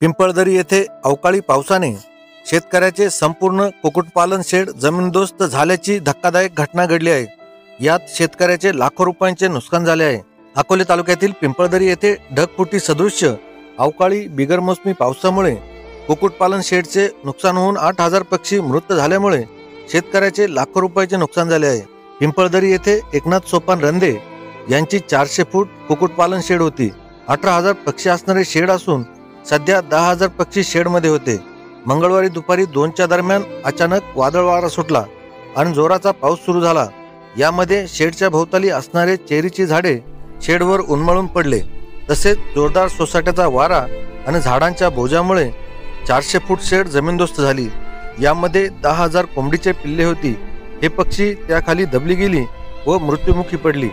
पिंपळदरी येथे अवकाळी पावसाने शेतकऱ्याचे संपूर्ण कुक्कुटपालन शेड जमीनदोस्त झाल्याची धक्कादायक घटना घडली आहे। यात शेतकऱ्याचे लाखो रुपयांचे नुकसान झाले आहे। अकोले तालुक्यातील पिंपळदरी येथे ढगफुटी सदृश्य अवकाळी बिगरमोसमी पावसामुळे कुक्कुटपालन शेडचे नुकसान होऊन 8,000 पक्षी मृत झाल्यामुळे शेतकऱ्याचे लाखो रुपयाचे नुकसान झाले आहे। पिंपळदरी येथे एकनाथ सोपान रंदे यांची 400 फूट कुक्कुटपालन शेड होती। 18,000 पक्षी असणारे शेड असून सध्या 10,000 पक्षी शेडमध्ये होते। मंगळवारी दुपारी 2च्या दरम्यान अचानक वादळ वारा सुटला आणि जोराचा पाऊस सुरू झाला। यामध्ये शेडच्या भोवताली असणारे चेरीची झाडे शेडवर उन्मळून पडले। तसेच जोरदार सोसाट्याचा वारा आणि झाडांच्या बोजामुळे 400 फूट शेड जमीनदोस्त झाली। यामध्ये 10,000 कोंबडीचे पिल्ले होती। हे पक्षी त्याखाली दबली गेली व मृत्युमुखी पडली।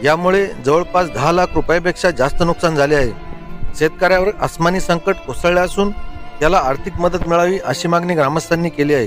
यामुळे जवळपास 10 लाख रुपयापेक्षा जास्त नुकसान झाले आहे। शेतकऱ्यावर आसमानी संकट कोसळले असून त्याला आर्थिक मदत मिळावी अशी मागणी ग्रामस्थांनी केली आहे।